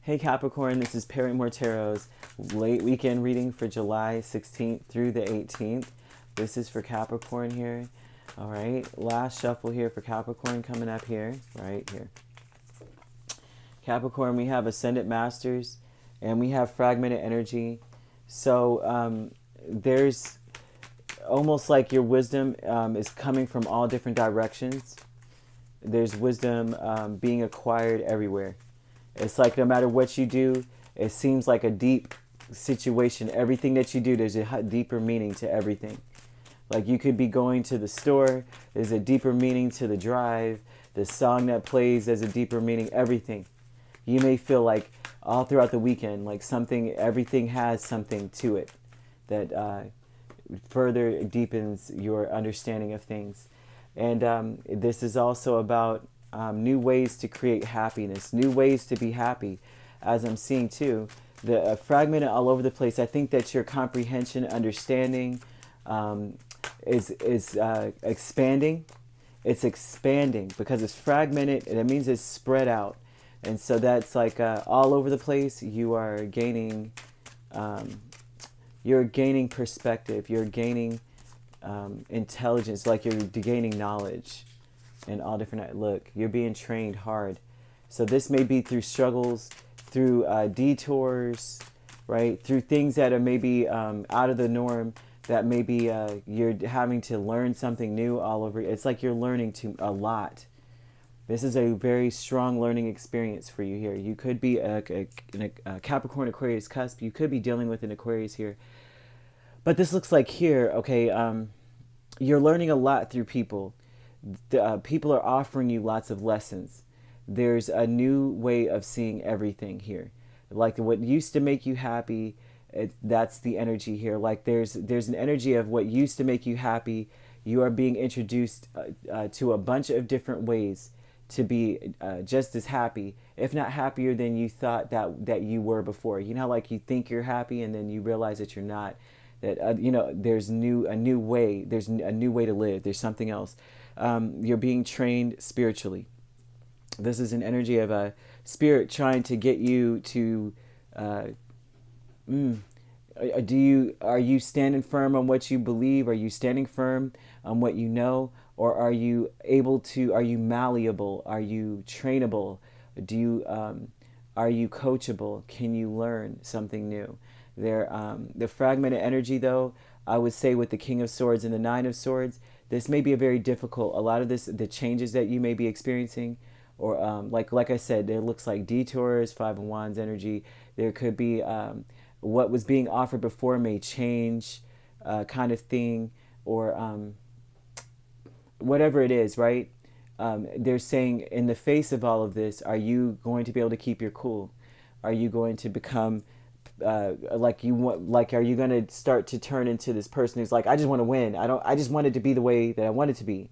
Hey Capricorn, this is Perrymore Tarot's late weekend reading for July 16th through the 18th. This is for Capricorn here. All right, last shuffle here for Capricorn coming up here, right here. Capricorn, we have Ascendant Masters and we have Fragmented Energy. So there's almost like your wisdom is coming from all different directions. There's wisdom being acquired everywhere. It's like no matter what you do, it seems like a deep situation. Everything that you do, there's a deeper meaning to everything. Like you could be going to the store, there's a deeper meaning to the drive. The song that plays, there's a deeper meaning, everything. You may feel like all throughout the weekend, like everything has something to it that further deepens your understanding of things. And this is also about new ways to create happiness, new ways to be happy, as I'm seeing too. The fragmented all over the place. I think that your comprehension, understanding is expanding. It's expanding because it's fragmented. That means it's spread out. And so that's like all over the place. You are gaining, perspective. You're gaining intelligence, like you're gaining knowledge. And all different, look, you're being trained hard. So this may be through struggles, through detours, right? Through things that are maybe out of the norm, that maybe you're having to learn something new all over. It's like you're learning a lot. This is a very strong learning experience for you here. You could be a Capricorn Aquarius cusp. You could be dealing with an Aquarius here. But this looks like here, okay, you're learning a lot through people. People are offering you lots of lessons. There's a new way of seeing everything here. Like what used to make you happy, that's the energy here. Like there's an energy of what used to make you happy. You are being introduced to a bunch of different ways to be just as happy, if not happier than you thought that you were before. You know, like you think you're happy and then you realize that you're not. That there's a new way. There's a new way to live. There's something else. You're being trained spiritually. This is an energy of a spirit trying to get you to. Are you standing firm on what you believe? Are you standing firm on what you know, or are you able to? Are you malleable? Are you trainable? Are you coachable? Can you learn something new? The fragmented energy, though, I would say with the King of Swords and the Nine of Swords, this may be a very difficult. A lot of the changes that you may be experiencing, or like I said, there looks like detours, Five of Wands energy. There could be what was being offered before may change, kind of thing, or whatever it is, right? They're saying in the face of all of this, are you going to be able to keep your cool? Are you going to become are you going to start to turn into this person who's like, I just want to win. I just want it to be the way that I want it to be.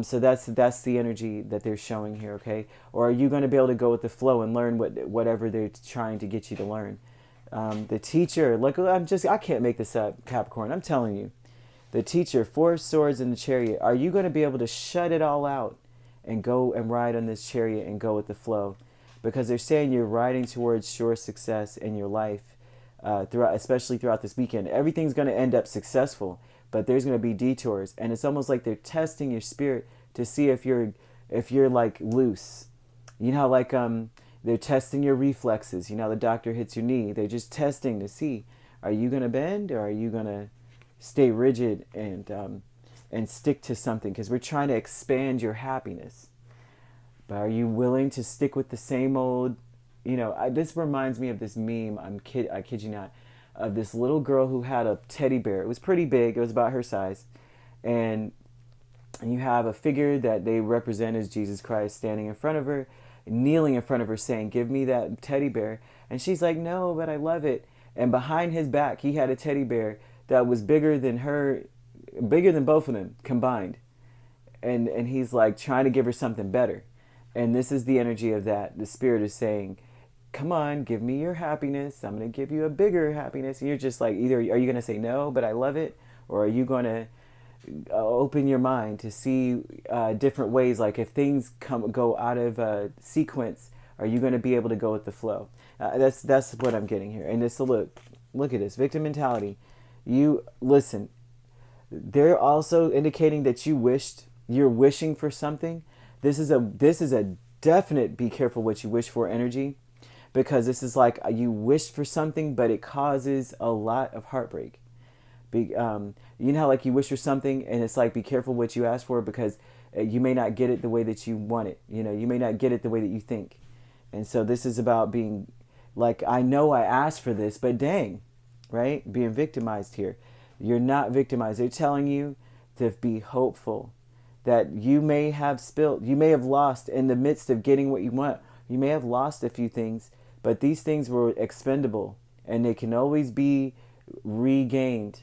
So that's the energy that they're showing here, okay? Or are you going to be able to go with the flow and learn whatever they're trying to get you to learn? The teacher, look, I can't make this up, Capricorn. I'm telling you. The teacher, Four of Swords in the Chariot. Are you going to be able to shut it all out and go and ride on this chariot and go with the flow? Because they're saying you're riding towards sure success in your life, especially throughout this weekend. Everything's going to end up successful, but there's going to be detours, and it's almost like they're testing your spirit to see if you're like loose. You know, like they're testing your reflexes. You know, the doctor hits your knee. They're just testing to see, are you going to bend or are you going to stay rigid and stick to something? Because we're trying to expand your happiness. But are you willing to stick with the same old, this reminds me of this meme, I kid you not, of this little girl who had a teddy bear. It was pretty big. It was about her size. And you have a figure that they represent as Jesus Christ standing in front of her, kneeling in front of her saying, give me that teddy bear. And she's like, no, but I love it. And behind his back, he had a teddy bear that was bigger than both of them combined. And he's like trying to give her something better. And this is the energy of that. The spirit is saying, come on, give me your happiness. I'm going to give you a bigger happiness. And you're just like, either are you going to say no, but I love it? Or are you going to open your mind to see different ways? Like if things go out of sequence, are you going to be able to go with the flow? That's what I'm getting here. And it's a look at this victim mentality. You listen. They're also indicating that you're wishing for something. This is a definite be careful what you wish for energy, because this is like you wished for something, but it causes a lot of heartbreak. You know how like you wish for something and it's like be careful what you ask for, because you may not get it the way that you want it. You may not get it the way that you think. And so this is about being like, I know I asked for this, but dang, right? Being victimized here. You're not victimized. They're telling you to be hopeful, that you may have lost in the midst of getting what you want. You may have lost a few things, but these things were expendable and they can always be regained,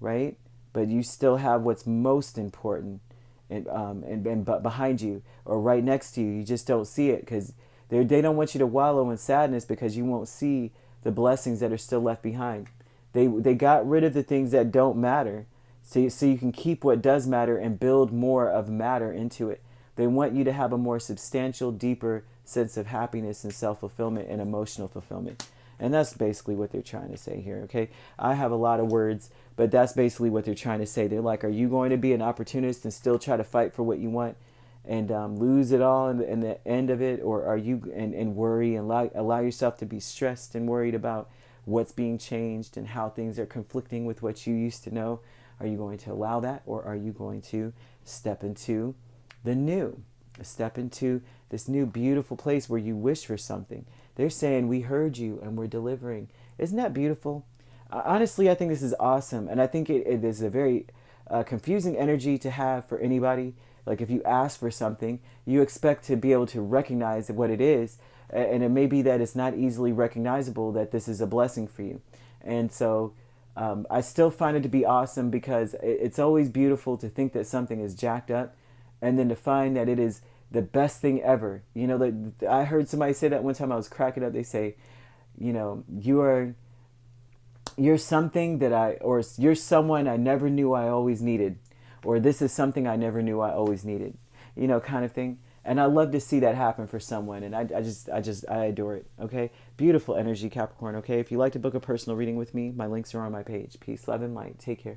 right? But you still have what's most important and behind you or right next to you. You just don't see it because they don't want you to wallow in sadness, because you won't see the blessings that are still left behind. They got rid of the things that don't matter, so you can keep what does matter and build more of matter into it. They want you to have a more substantial, deeper sense of happiness and self-fulfillment and emotional fulfillment. And that's basically what they're trying to say here, okay? I have a lot of words, but that's basically what they're trying to say. They're like, are you going to be an opportunist and still try to fight for what you want and lose it all in the end of it? Or are you, and worry and allow yourself to be stressed and worried about what's being changed and how things are conflicting with what you used to know? Are you going to allow that, or are you going to step into the new? Step into this new beautiful place where you wish for something. They're saying, we heard you and we're delivering. Isn't that beautiful? Honestly, I think this is awesome. And I think it is a very confusing energy to have for anybody. Like if you ask for something, you expect to be able to recognize what it is. And it may be that it's not easily recognizable that this is a blessing for you. And so I still find it to be awesome, because it's always beautiful to think that something is jacked up and then to find that it is the best thing ever. I heard somebody say that one time. I was cracking up. They say, you're something or you're someone I never knew I always needed, or this is something I never knew I always needed, kind of thing. And I love to see that happen for someone. And I adore it. Okay. Beautiful energy, Capricorn. Okay. If you'd like to book a personal reading with me, my links are on my page. Peace, love, and light. Take care.